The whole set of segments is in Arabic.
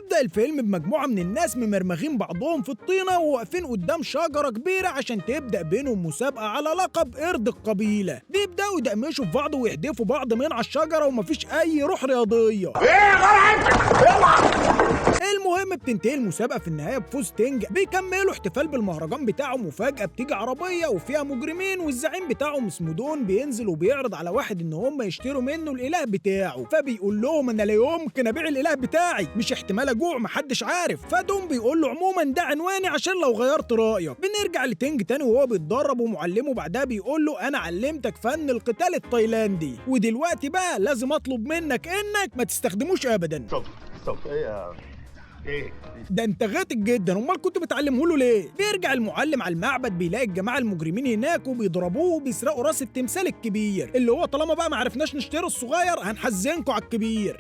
بيبدأ الفيلم بمجموعة من الناس ممرمغين بعضهم في الطينة وواقفين قدام شجرة كبيرة عشان تبدأ بينهم مسابقة على لقب قرد القبيلة. بيبدأوا يدقمشوا في بعض ويحدفوا بعض من على الشجرة ومفيش أي روح رياضية. المهم بتنتهي المسابقة في النهاية بفوز تنج. بيكملوا احتفال بالمهرجان بتاعهم وفجأة بتيجي عربية وفيها مجرمين والزعيم بتاعهم اسمه دون بينزل وبيعرض على واحد ان هم يشتروا منه الاله بتاعه. فبيقول لهم انا لا يمكن ابيع الاله بتاعي، مش احتمال اجوع محدش عارف. فدون بيقول له عموما ده عنواني عشان لو غيرت رايك. بنرجع لتنج تاني وهو بيتدرب ومعلمه بعدها بيقول له انا علمتك فن القتال التايلاندي ودلوقتي بقى لازم اطلب منك انك ما تستخدموش ابدا. ده انت غاتك جدا، امال كنت بتعلمه له ليه؟ بيرجع المعلم على المعبد بيلاقي الجماعه المجرمين هناك وبيضربوه وبيسرقوا راس التمثال الكبير اللي هو طالما بقى ما عرفناش نشتري الصغير هنحزنكوا على الكبير.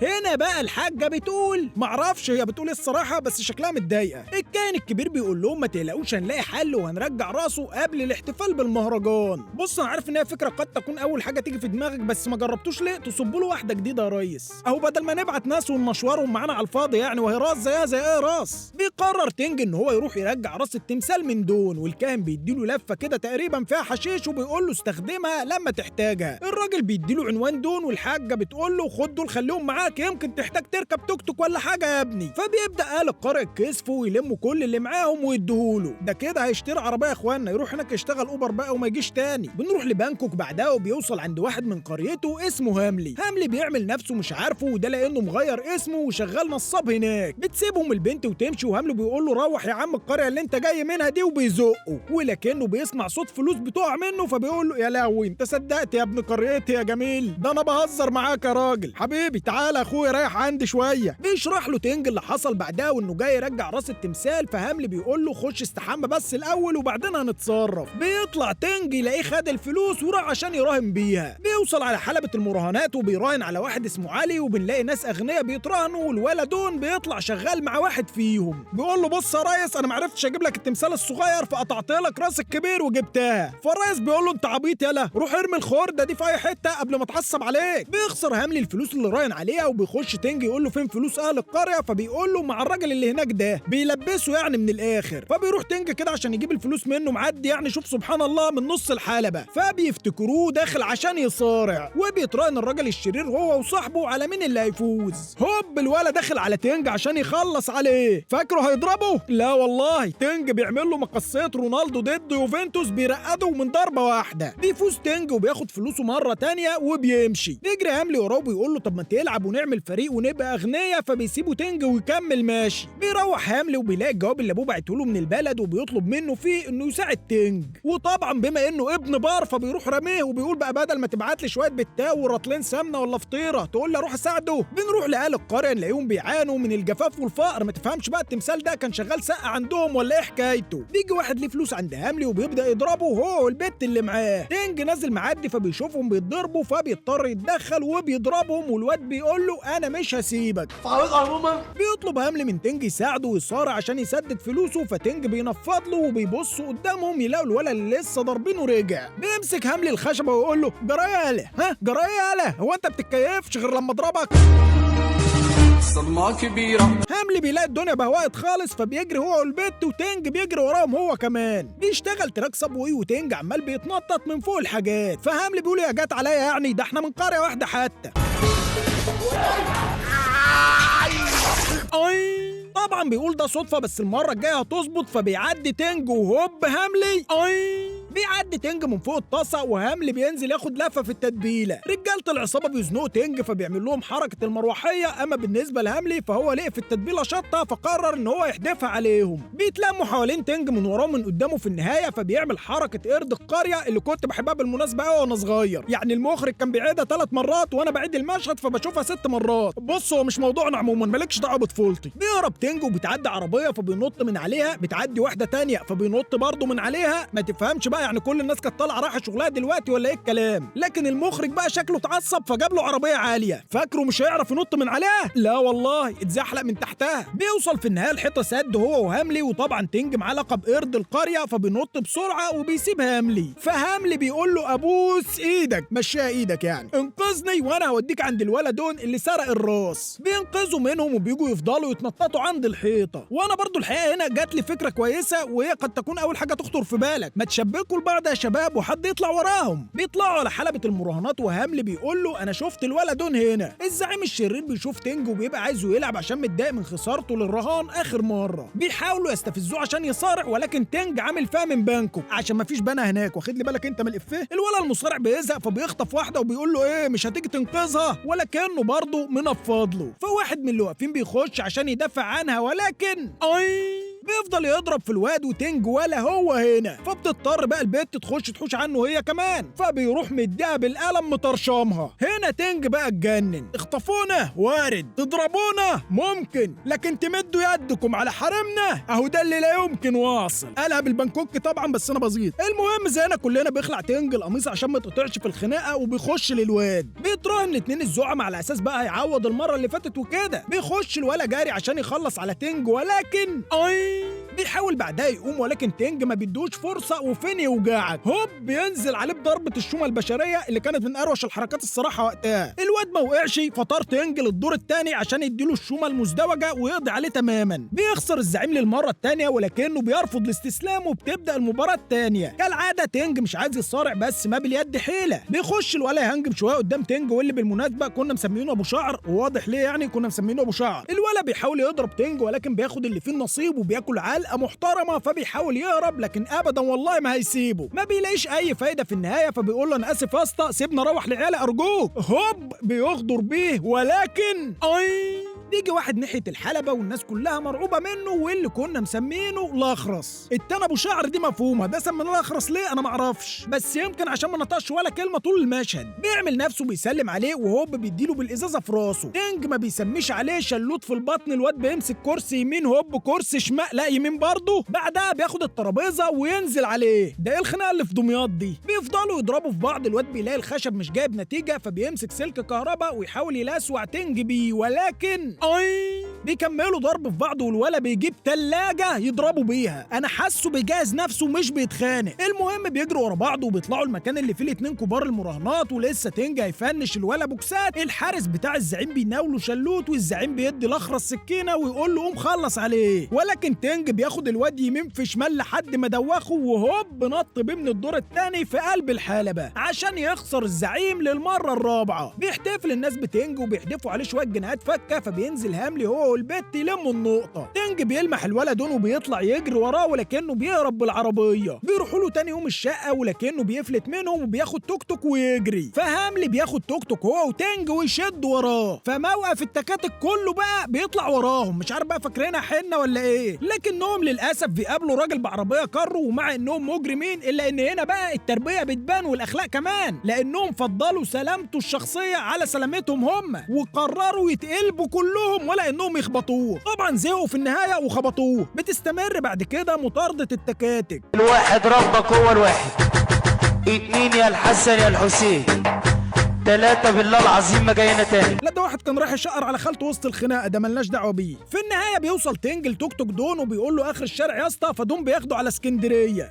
هنا بقى الحاجه بتقول معرفش هي بتقول الصراحه بس شكلها متضايقه. الكاهن الكبير بيقول لهم ما تقلقوش هنلاقي حل وهنرجع راسه قبل الاحتفال بالمهرجان. بص انا عارف ان هي فكره قد تكون اول حاجه تيجي في دماغك بس ما جربتوش ليه تصبوا له واحده جديده يا ريس، اهو بدل ما نبعت ناس ونمشورهم معانا على الفاضي يعني، وهي راس زيها زي ايه راس. بيقرر تنج ان هو يروح يرجع راس التمثال من دون والكاهن بيديله لفه كده تقريبا فيها حشيش وبيقول له استخدمها لما تحتاجها. الراجل بيديله عنوان دون والحاجه بتقول له خد دول خليهم معاك يمكن تحتاج تركب توك توك ولا حاجه يا ابني. فبيبدا اهل القريه يكسفوا ويلموا كل اللي معاهم ويديهوله. ده كده هيشتري عربيه يا اخوانا يروح هناك يشتغل اوبر بقى وما يجيش تاني. بنروح لبانكوك بعدها وبيوصل عند واحد من قريته اسمه هاملي. هاملي بيعمل نفسه مش عارفه وده لانه مغير اسمه وشغال نصاب هناك. بتسيبهم البنت وتمشي وهاملي بيقول له روح يا عم القريه اللي انت جاي منها دي وبيزقه، ولكنه بيسمع صوت فلوس بتقع منه فبيقول له يا لهوي انت صدقت يا ابن قريتي يا جميل، ده انا بهزر معاك يا راجل حبيبي تعالى اخويا رايح عندي شويه. بيشرح له تنج اللي حصل بعدها وانه جاي يرجع راس التمثال. فهاملي بيقول له خش استحمى بس الاول وبعدين هنتصرف. بيطلع تنج يلاقيه خد الفلوس وراح عشان يراهن بيها. بيوصل على حلبة المراهنات وبيراهن على واحد اسمه علي وبنلاقي ناس اغنياء بيتراهنوا والولد دون بيطلع شغال مع واحد فيهم. بيقول له بص يا ريس انا معرفتش اجيب لك التمثال الصغير فقطعت لك راس الكبير وجبتها. فالريس بيقول له انت عبيط يالا روح ارمي الخرده دي في اي حته قبل ما اتعصب عليك. بيخسر هاملي الفلوس اللي راهن عليها وبيخش تنج يقول له فين فلوس اهل القريه. فبيقول له مع الراجل اللي هناك ده بيلبسه يعني من الاخر. فبيروح تنج كده عشان يجيب الفلوس منه معدي يعني شوف سبحان الله من نص الحلبه. فبيفتكروه داخل عشان يصارع وبيتراهن الراجل الشرير هو وصاحبه على مين اللي هيفوز. هوب الولد داخل على تنج عشان يخلص عليه فاكره هيضربه. لا والله تنج بيعمل له مقصيه رونالدو ضد يوفنتوس بيرقده من ضربه واحده. بيفوز تنج وبياخد فلوسه مره تانية وبيمشي. بيجري هاملي وراه وبيقول له طب ما تلعب ونعمل فريق ونبقى اغنياء. فبيسيبه تنج ويكمل ماشي. بيروح هاملي وبيلاقي الجواب اللي ابوه بعته له من البلد وبيطلب منه فيه انه يساعد تنج. وطبعا بما انه ابن بار فبيروح رميه وبيقول بقى بدل ما تبعت لي شويه بتاو ورطلين سمنه ولا فطيره تقول لي اروح اساعده. بنروح لاهل القريه نلاقيهم بيعانوا من الجفاف والفقر. ما تفهمش بقى التمثال ده كان شغال سقه عندهم ولا ايه حكايته. بيجي واحد ليه فلوس عند هاملي وبيبدا يضربه هو والبت اللي معاه. تنج نازل معدي فبيشوفهم بيتضربوا فبيضطر يتدخل وبيضربهم والواد بيقول له انا مش هسيبك. بيطلب هاملي من تنج يساعده ويصارع عشان يسدد فلوسه. فتنج بينفض له وبيبصوا قدامهم يلاقوا الولد اللي لسه ضاربينه رجع. بيمسك هاملي الخشبه ويقول له جرايه جرايه هو انت بتتكيفش غير لما اضربك. صدمة كبيرة. هاملي بيلاقي الدنيا بهوقت خالص فبيجري هو والبت وتنج بيجري وراهم هو كمان. بيشتغل تراك صابوي وتنج عمال بيتنطط من فوق الحاجات. فهاملي بيقول يا جات عليا يعني ده احنا من قرية واحدة حتى. طبعا بيقول ده صدفة بس المرة الجاية هتظبط. فبيعدي تنج وهوب هاملي بيعدي تنج من فوق الطاسه وهاملي بينزل ياخد لفه في التتبيله. رجاله العصابه بيزنقوا تنج فبيعمل لهم حركه المروحيه. اما بالنسبه لهاملي فهو لقى في التتبيله شطه فقرر ان هو يحدفها عليهم. بيتلموا حوالين تنج من وراه من قدامه في النهايه فبيعمل حركه قرد القريه اللي كنت بحبها بالمناسبه قوي وانا صغير. يعني المخرج كان بيعيدها 3 مرات وانا بعيد المشهد فبشوفها 6 مرات. بص هو مش موضوعنا عموما مالكش دعوه بطفولتي. بيهرب تنج وبتعدي عربيه فبينط من عليها. بتعدي واحده تانية فبينط برضه من عليها. ما تفهمش بقى يعني كل الناس كانت طالعه رايحه شغلها دلوقتي ولا ايه الكلام؟ لكن المخرج بقى شكله اتعصب فجاب له عربيه عاليه، فاكره مش هيعرف ينط من عليها؟ لا والله اتزحلق من تحتها. بيوصل في النهايه الحيطه سد هو وهاملي، وطبعا تنج معاه لقب قرد القريه فبينط بسرعه وبيسيب هاملي. فهاملي بيقول له ابوس ايدك، مشيها ايدك يعني، انقذني وانا هوديك عند الولدون اللي سرق الراس. بينقذوا منهم وبيجوا يفضلوا يتنططوا عند الحيطه. وانا برضو الحقيقه هنا جات لي فكره كويسه، وهي قد تكون اول حاجه تخطر في بالك، ما تشبكوا لبعض يا شباب وحد يطلع وراهم. بيطلعوا على حلبة المراهنات وهاملي بيقول له انا شفت الولدون هنا. الزعيم الشرير بيشوف تنج وبيبقى عايزه يلعب عشان متضايق من خسارته للرهان اخر مره. بيحاولوا يستفزوه عشان يصارع، ولكن تنج عامل فيها من بانكو عشان مفيش بنا هناك، واخد لي بالك انت من الافيه؟ الولد المصارع بيزهق فبيخطف واحده وبيقول له ايه مش هتيجي تنقذها، ولكنه برضه منفض له. فواحد من اللي واقفين بيخش عشان يدافع عنها، ولكن بيفضل يضرب في الواد وتنج ولا هو هنا. فبتضطر بقى البت تخش تحوش عنه هي كمان، فبيروح مديها بالقلم مطرشمها. هنا تنج بقى اتجنن، اخطفونا وارد، تضربونا ممكن، لكن تمدوا يدكم على حرمنا اهو ده اللي لا يمكن واصل. قالها بالبنكوك طبعا بس انا بسيط. المهم زينا كلنا بيخلع تنج القميص عشان ما تقطعش في الخناقه وبيخش للواد. بيتراهن الاتنين الزعماء على اساس بقى هيعوض المره اللي فاتت وكده. بيخش الولا جاري عشان يخلص على تنج، ولكن بيحاول بعدها يقوم، ولكن تنج ما بيدوش فرصه وفين يوجعك هوب بينزل عليه بضربه الشومه البشريه اللي كانت من اروش الحركات الصراحه وقتها. الواد ما وقعش فطار تنج للدور الثاني عشان يديله الشومه المزدوجه ويقضي عليه تماما. بيخسر الزعيم للمره الثانيه ولكنه بيرفض الاستسلام وبتبدا المباراه الثانيه. كالعاده تنج مش عايز يصارع بس ما باليد حيله. بيخش الولا يهنجم شويه قدام تنج، واللي بالمناسبه كنا مسمينه ابو شعر، وواضح ليه يعني كنا مسمينه ابو شعر. الولا بيحاول يضرب تنج ولكن بياخد اللي فيه النصيب وبياكل علقه محترمه، فبيحاول يهرب لكن ابدا والله ما هيسيبه. ما بيلاقيش اي فايده في النهايه فبيقول له انا اسف يا اسطى سيبنا اروح لعيالي ارجوك. هوب بيغدر بيه، ولكن بيجي واحد ناحيه الحلبه والناس كلها مرعوبه منه، واللي كنا مسمينه الاخرس. التاني ابو شعر دي مفهومه، ده سميناه الاخرس ليه انا معرفش، بس يمكن عشان ما نطقش ولا كلمه طول المشهد. بيعمل نفسه بيسلم عليه وهوب بيديله بالازازه في راسه. تنج ما بيسميش عليه شلوت في البطن. الواد بيمسك كرسي يمين هوب كرسي شمال لا يمين برضه. بعدها بياخد الترابيزه وينزل عليه. ده ايه الخناقه اللي في دمياط دي؟ بيفضلوا يضربوا في بعض. الواد بيلاقي الخشب مش جايب نتيجه فبيمسك سلك كهرباء ويحاول يلسوع تنج بيه، ولكن بيكملوا ضرب في بعض والولا بيجيب تلاجة يضربوا بيها. انا حاسه بيجهز نفسه مش بيتخانق. المهم بيجروا ورا بعض وبيطلعوا المكان اللي فيه الاتنين كبار المراهنات، ولسه تنج هيفنش الولا بوكسات. الحارس بتاع الزعيم بيناوله شلوت والزعيم بيدي الاخرس سكينه ويقول له قوم خلص عليه، ولكن تنج بياخد الواد يمين في شمال لحد ما دوخه وهوب نط بيه من الدور الثاني في قلب الحلبه عشان يخسر الزعيم للمره الرابعه. بيحتفل الناس بتنج وبيحدفوا عليه شويه جنيهات فكه، فبينزل هاملي هو والبت يلموا النقطه. تنج بيلمح الولدون وبيطلع يجري وراه ولكنه بيهرب بالعربيه. بيروحوا له تاني يوم الشقه ولكنه بيفلت منهم وبياخد توك توك ويجري. فهاملي بياخد توك توك هو وتنج ويشد وراه. فموقف التكاتك كله بقى بيطلع وراهم، مش عارف بقى فاكرينها حنه ولا ايه، لكنهم للاسف بيقابلوا راجل بعربيه كارو. ومع انهم مجرمين الا ان هنا بقى التربيه بتبان والاخلاق كمان، لانهم فضلوا سلامته الشخصيه على سلامتهم هم، وقرروا يتقلبوا كلهم ولا انهم يخبطوه. طبعا زهقوا في النهايه وخبطوه. بتستمر بعد كده مطارده التكاتك. الواحد ربك هو الواحد، اتنين يا الحسن يا الحسين، تلاتة بالله العظيم ما جاينا تاني. لا ده واحد كان رايح يشقر على خالته وسط الخناقه، ده ملناش دعوه بيه. في النهايه بيوصل تنج لتوك توك دون وبيقول له اخر الشارع يا اسطى، فدون بياخده على اسكندريه.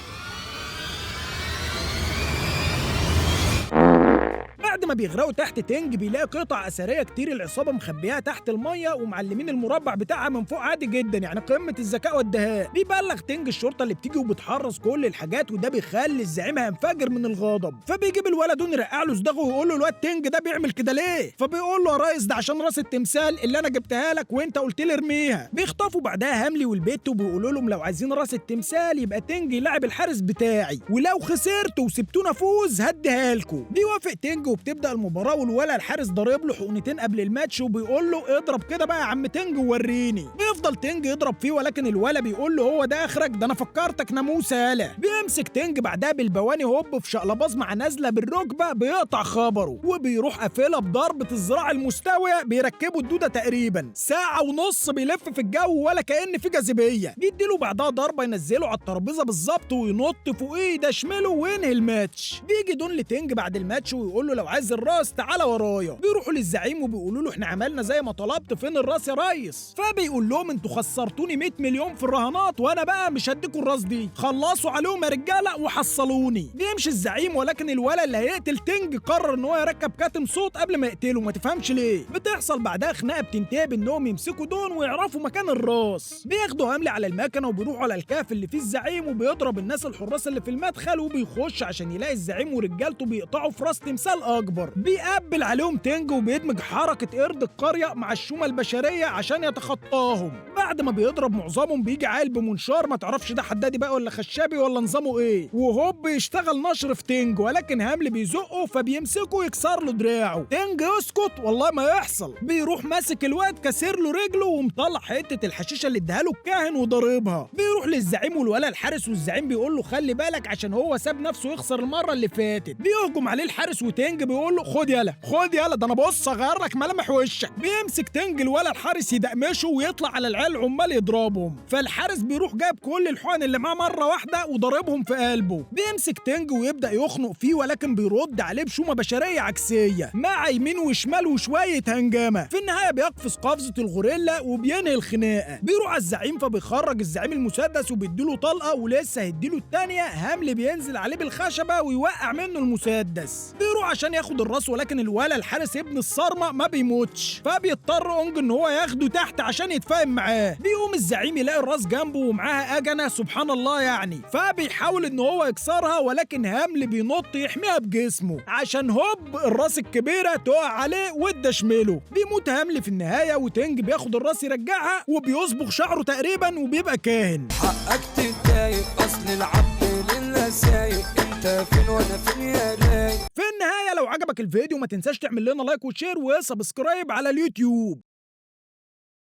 بعد ما بيغرقوا تحت تنج بيلاقي قطع اثريه كتير العصابه مخبيها تحت الميه ومعلمين المربع بتاعها من فوق عادي جدا، يعني قمه الذكاء والدهاء. بيبلغ تنج الشرطه اللي بتيجي وبتحرص كل الحاجات، وده بيخلي الزعيم هينفجر من الغضب. فبيجيب الولد دون يرقع له صداغه ويقول له الواد تنج ده بيعمل كده ليه؟ فبيقول له يا ريس ده عشان راس التمثال اللي انا جبتها لك وانت قلت لي ارميها. بيخطفوا بعدها هاملي والبيت وبيقولوا لهم لو عايزين راس التمثال يبقى تنج يلعب الحارس بتاعي، ولو خسرت وسبتونا فوز هديها لكم. بيوافق تنج تبدا المباراه والولا الحارس ضارب له حقنتين قبل الماتش وبيقول له اضرب كده بقى يا عم تنج ووريني. بيفضل تنج يضرب فيه ولكن الولا بيقول له هو ده اخرك؟ ده انا فكرتك ناموسه يالا. بيمسك تنج بعدها بالبواني هوب في شقلباظ مع نازله بالركبه بيقطع خبره وبيروح قافلها بضربه الذراع المستويه. بيركبوا الدوده تقريبا ساعه ونص بيلف في الجو ولا كأن في جاذبيه. بيديله بعدها ضربه ينزله على الترابيزه بالظبط وينط فوقيه يدشمله وينهي الماتش. بيجي دون لتنج بعد الماتش ويقول له لو عايز الراس تعالى ورايا. بيروحوا للزعيم وبيقولوا له احنا عملنا زي ما طلبت، فين الراس يا ريس؟ فبيقول لهم انتوا خسرتوني 100 مليون في الرهانات وانا بقى مش هديكوا الراس دي، خلصوا عليهم يا رجاله وحصلوني. بيمشي الزعيم ولكن الولد اللي هيقتل تنج قرر ان هو يركب كاتم صوت قبل ما يقتله، ما تفهمش ليه. بتحصل بعدها خناقه بتنتهي بانهم يمسكوا دون ويعرفوا مكان الراس. بياخدوا حمله على المكنه وبيروحوا على الكهف اللي فيه الزعيم وبيضرب الناس الحراس اللي في المدخل وبيخش عشان يلاقي الزعيم ورجالته بيقطعوا في راس تمثال اكبر. بيقبل عليهم تنج وبيدمج حركه قرد القريه مع الشومه البشريه عشان يتخطاهم. بعد ما بيضرب معظمهم بيجي عيل بمنشار ما تعرفش ده حدادي بقى ولا خشابي ولا نظامه ايه، وهوب يشتغل نشر في تنج ولكن هامل بيزقه فبيمسكه يكسر له دراعه. تنج يسكت والله ما يحصل. بيروح ماسك الواد كسر له رجله ومطلع حته الحشيشه اللي اداها له الكاهن وضاربها. بيروح للزعيم والولا الحارس والزعيم بيقول له خلي بالك عشان هو ساب نفسه يخسر المره اللي فاتت. بيهجم عليه الحارس وتنج بيقول له خد يلا خد يلا ده انا بص اغير لك ملامح وشك. بيمسك تنج الولا الحارس يدقمشه ويطلع على العيال عمال يضربهم. فالحارس بيروح جايب كل الحقن اللي معاه مره واحده وضاربهم في قلبه. بيمسك تنج ويبدا يخنق فيه ولكن بيرد عليه بشومه بشريه عكسيه مع يمين وشمال وشويه هنجامه. في النهايه بيقفز قفزه الغوريلا وبينهي الخناقه. بيروح على الزعيم فبيخرج الزعيم المسدس وبيديله طلقه ولسه هيديله الثانيه هامل بينزل عليه بالخشبه ويوقع منه المسدس. بيروح عشان ياخد الراس ولكن الولا الحارس ابن الصرمه ما بيموتش فبيضطر اونج ان هو ياخده تحت عشان يتفاهم معاه. بيقوم الزعيم يلاقي الراس جنبه ومعاها اجنه سبحان الله يعني، فبيحاول ان هو يكسرها ولكن هامل بينط يحميها بجسمه عشان هوب الراس الكبيره تقع عليه وتدشمله. بيموت هامل في النهايه وتنج بياخد الراس يرجعها وبيصبغ شعره تقريبا وبيبقى كاهن. حقك تتضايق اصل العبد لله سايق، انت فين وانا فين يا رايق. في النهايه لو عجبك الفيديو ما تنساش تعمل لنا لايك وشير وسبسكرايب على اليوتيوب.